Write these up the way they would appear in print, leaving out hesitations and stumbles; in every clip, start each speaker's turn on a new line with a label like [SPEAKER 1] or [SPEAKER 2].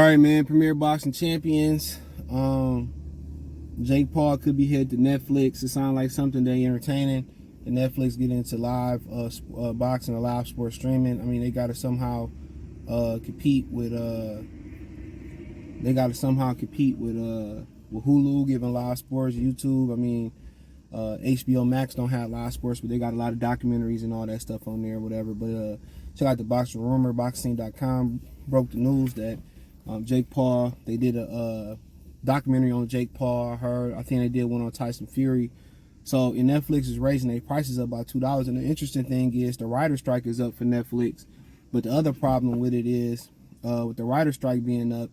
[SPEAKER 1] right, man. Premier Boxing Champions. Jake Paul could be headed to Netflix. It sounds like something they entertaining. The Netflix get into live boxing or live sports streaming. I mean, they got to somehow compete with. They got to somehow compete with Hulu giving live sports, YouTube. I mean, HBO Max don't have live sports, but they got a lot of documentaries and all that stuff on there, whatever. But check out the Boxing Rumor. Boxing.com broke the news that Jake Paul. They did a documentary on Jake Paul. I think they did one on Tyson Fury. So and Netflix is raising their prices up by $2. And the interesting thing is the writer strike is up for Netflix. But the other problem with it is with the writer strike being up,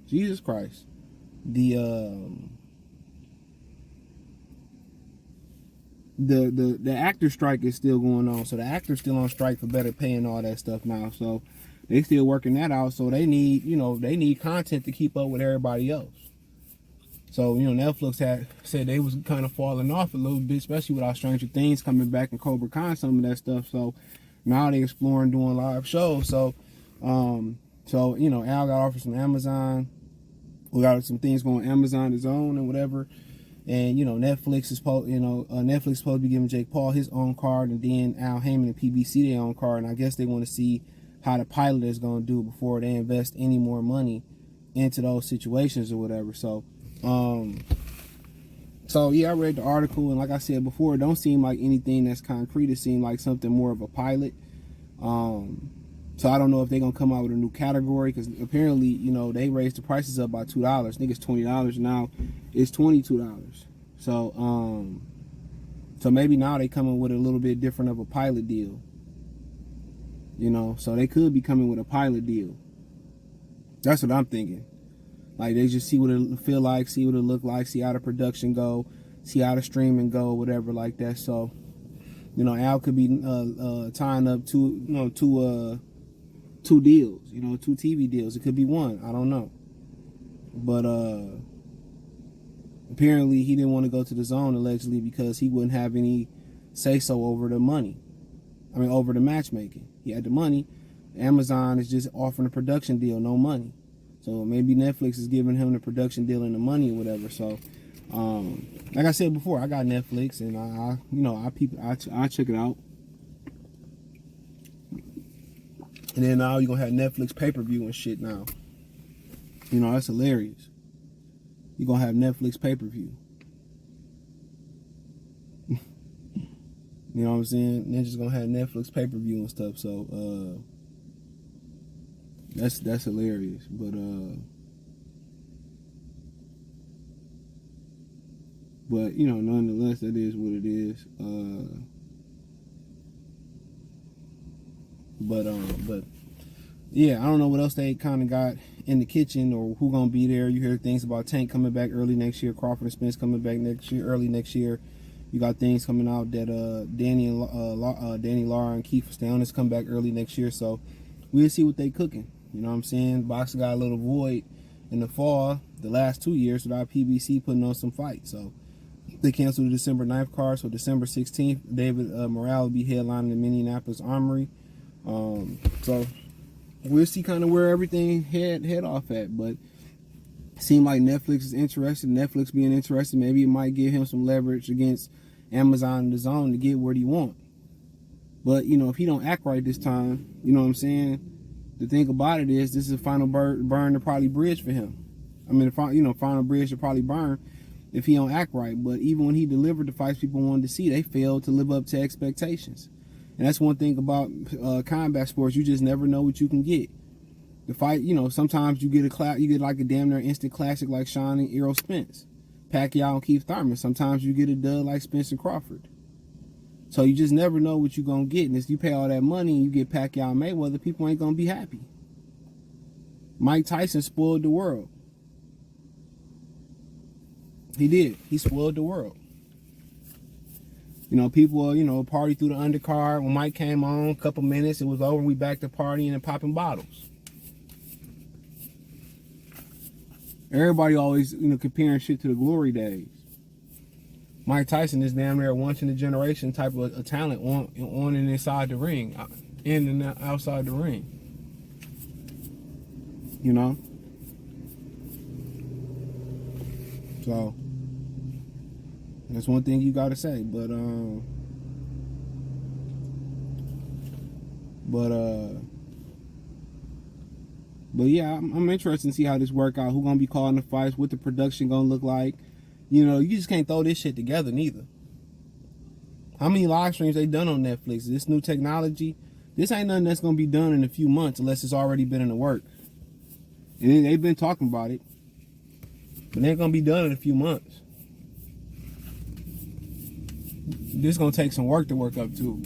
[SPEAKER 1] Jesus Christ, the actor strike is still going on. So the actor's still on strike for better pay and all that stuff now. So they still working that out. So they need, they need content to keep up with everybody else. So, Netflix had said they was kind of falling off a little bit, especially with our Stranger Things coming back and Cobra Kai, some of that stuff. So now they exploring doing live shows. So, Al got offers from Amazon. We got some things going on Amazon, his own and whatever. And, Netflix is supposed to be giving Jake Paul his own card, and then Al Haymon and PBC their own card. And I guess they want to see how the pilot is going to do before they invest any more money into those situations or whatever. So yeah, I read the article, and like I said before, it don't seem like anything that's concrete. It seemed like something more of a pilot. So I don't know if they're gonna come out with a new category, because apparently, they raised the prices up by $2. I think it's $20 now. It's $22. So so maybe now they coming with a little bit different of a pilot deal. So they could be coming with a pilot deal. That's what I'm thinking. Like, they just see what it feel like, see what it look like, see how the production go, see how the streaming go, whatever like that. So, Al could be tying up two deals, two TV deals. It could be one. I don't know. But apparently he didn't want to go to the zone, allegedly, because he wouldn't have any say-so over the money. Over the matchmaking. He had the money. Amazon is just offering a production deal, no money. So maybe Netflix is giving him the production deal and the money or whatever. So, like I said before, I got Netflix, and I check it out. And then now you're gonna have Netflix pay-per-view and shit now. That's hilarious. You're gonna have Netflix pay-per-view. You know what I'm saying? Ninja's gonna have Netflix pay-per-view and stuff. So that's hilarious. But nonetheless, that is what it is. But yeah, I don't know what else they kind of got in the kitchen or who gonna be there. You hear things about Tank coming back early next year, Crawford and Spence coming back early next year. You got things coming out that Danny Lara and Keith Stone's come back early next year. So we'll see what they cooking. You know what I'm saying? Boxing got a little void in the fall, the last 2 years, without PBC putting on some fights. So they canceled the December 9th card. So December 16th, David Morale will be headlining the Minneapolis Armory. So we'll see kind of where everything head off at. But it seemed like Netflix is interested. Netflix being interested, maybe it might give him some leverage against Amazon and the Zone to get what he want. But if he don't act right this time, you know what I'm saying? The thing about it is, this is a final burn to probably bridge for him. Final bridge to probably burn if he don't act right. But even when he delivered the fights people wanted to see, they failed to live up to expectations. And that's one thing about combat sports. You just never know what you can get. The fight, sometimes you get like a damn near instant classic like Sean and Errol Spence, Pacquiao and Keith Thurman. Sometimes you get a dud like Spence and Crawford. So you just never know what you're going to get. And if you pay all that money and you get Pacquiao and Mayweather, people ain't going to be happy. Mike Tyson spoiled the world. He did. He spoiled the world. People, party through the undercard. When Mike came on, a couple minutes, it was over. We back to partying and popping bottles. Everybody always, comparing shit to the glory days. Mike Tyson is damn near a once in a generation type of a talent on and inside the ring, in and outside the ring. You know? So that's one thing you gotta say. But yeah, I'm interested to see how this work out. Who gonna be calling the fights? What the production gonna look like? You know, you just can't throw this shit together neither. How many live streams they done on Netflix? This new technology, this ain't nothing that's gonna be done in a few months unless it's already been in the work. And they've been talking about it, but it ain't gonna be done in a few months. This gonna take some work to work up to.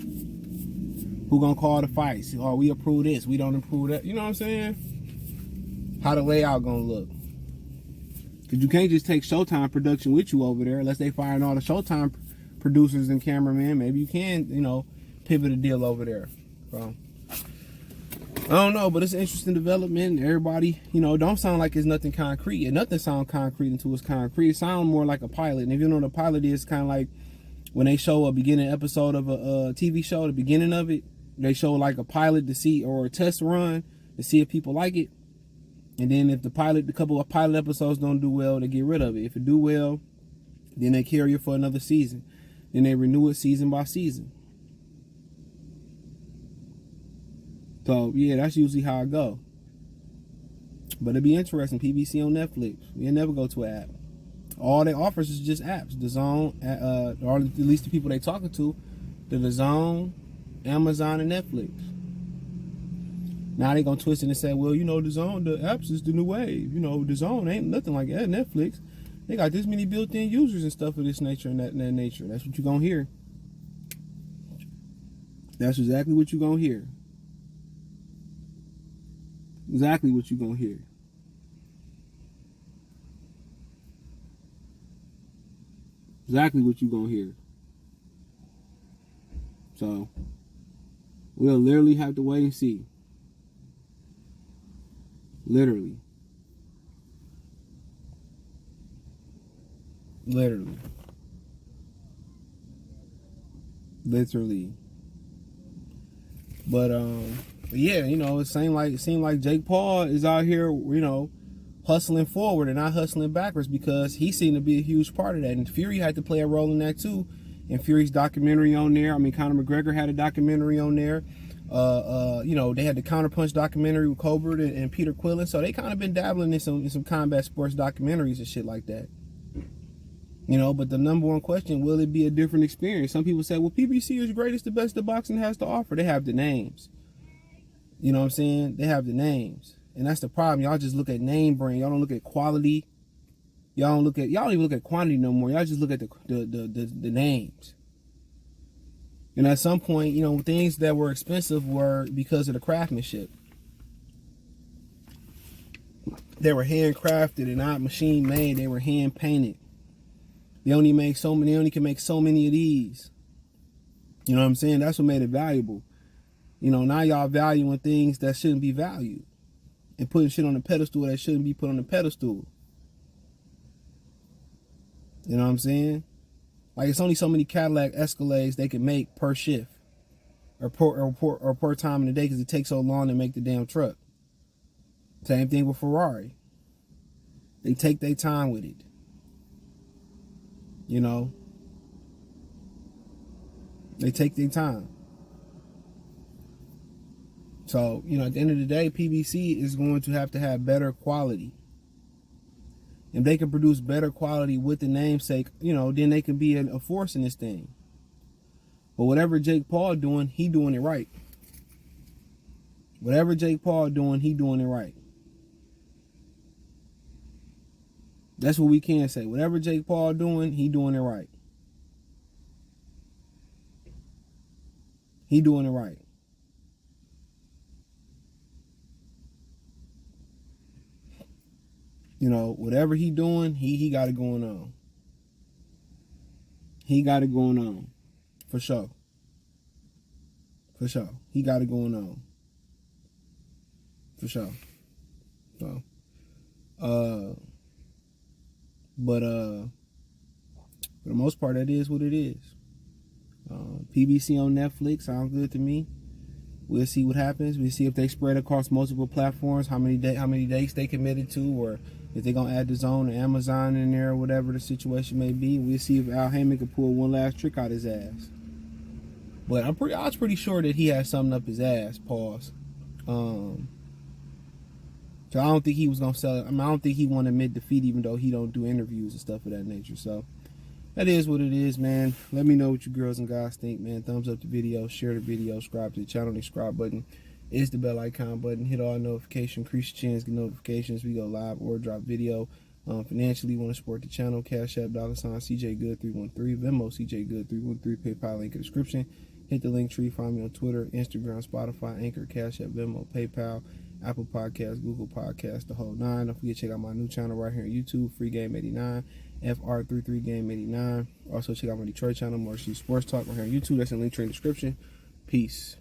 [SPEAKER 1] Who gonna call the fights? Oh, we approve this, we don't approve that. You know what I'm saying? How the layout gonna look? Because you can't just take Showtime production with you over there unless they firing all the Showtime producers and cameramen. Maybe you can, you know, pivot a deal over there. So I don't know, but it's an interesting development. Everybody, you know, don't sound like it's nothing concrete. And nothing sounds concrete until it's concrete. It sounds more like a pilot. And if you know what a pilot is, kind of like when they show a beginning episode of a TV show, the beginning of it, they show like a pilot to see, or a test run to see if people like it. And then if a couple of pilot episodes don't do well, they get rid of it. If it do well, then they carry it for another season. Then they renew it season by season. So yeah, that's usually how it go. But it'd be interesting. PBC on Netflix. We'll never go to an app. All they offers is just apps. The Zone, or at least the people they talking to, the Zone, Amazon, and Netflix. Now they gonna twist it and say, well, you know, the Zone, the apps is the new wave. You know, the Zone ain't nothing like that. Netflix, they got this many built-in users and stuff of this nature and that nature. That's what you gonna hear. That's exactly what you gonna hear. Exactly what you gonna hear. Exactly what you gonna hear. So we'll literally have to wait and see. Literally. Literally. But yeah, you know, it seemed like Jake Paul is out here, you know, hustling forward and not hustling backwards, because he seemed to be a huge part of that. And Fury had to play a role in that too. And Fury's documentary on there. I mean, Conor McGregor had a documentary on there. You know, they had the Counterpunch documentary with Colbert and Peter Quillen. So they kind of been dabbling in some combat sports documentaries and shit like that. You know, but the number one question, will it be a different experience? Some people say, well, PBC is great. It's the best the boxing has to offer. They have the names. You know what I'm saying? They have the names. And that's the problem. Y'all just look at name brand. Y'all don't look at quality. Y'all don't even look at quantity no more. Y'all just look at the names. And at some point, you know, things that were expensive were because of the craftsmanship. They were handcrafted and not machine made. They were hand painted. They only can make so many of these. You know what I'm saying? That's what made it valuable. You know, now y'all valuing things that shouldn't be valued and putting shit on the pedestal that shouldn't be put on the pedestal. You know what I'm saying? Like, it's only so many Cadillac Escalades they can make per shift or per time in the day, because it takes so long to make the damn truck. Same thing with Ferrari. They take their time with it. You know? They take their time. So, you know, at the end of the day, PBC is going to have better quality. If they can produce better quality with the namesake, you know, then they can be a force in this thing. But whatever Jake Paul doing, he doing it right. Whatever Jake Paul doing, he doing it right. That's what we can say. Whatever Jake Paul doing, he doing it right. He doing it right. You know, whatever he doing, he got it going on. He got it going on. For sure. For sure. He got it going on. For sure. So, For the most part, that is what it is. PBC on Netflix sounds good to me. We'll see what happens. We'll see if they spread across multiple platforms, how many dates they committed to, or if they're gonna add the Zone or Amazon in there, or whatever the situation may be. We'll see if Al Haymon can pull one last trick out his ass. But I was pretty sure that he had something up his ass. Pause. So I don't think he was gonna sell it. I mean, I don't think he want to admit defeat, even though he don't do interviews and stuff of that nature. So that is what it is, man. Let me know what you girls and guys think, man. Thumbs up the video, share the video, subscribe to the channel. The subscribe button is the bell icon button. Hit all notifications, increase your chance, get notifications. We go live or drop video. Financially, want to support the channel? Cash App, $ CJ Good 313, Venmo CJ Good 313, PayPal link in the description. Hit the link tree. Find me on Twitter, Instagram, Spotify, Anchor, Cash App, Venmo, PayPal, Apple Podcasts, Google Podcasts, the whole nine. Don't forget to check out my new channel right here on YouTube, Free Game 89, FR33 Game 89. Also check out my Detroit channel, Marcy Sports Talk right here on YouTube. That's in the link tree in the description. Peace.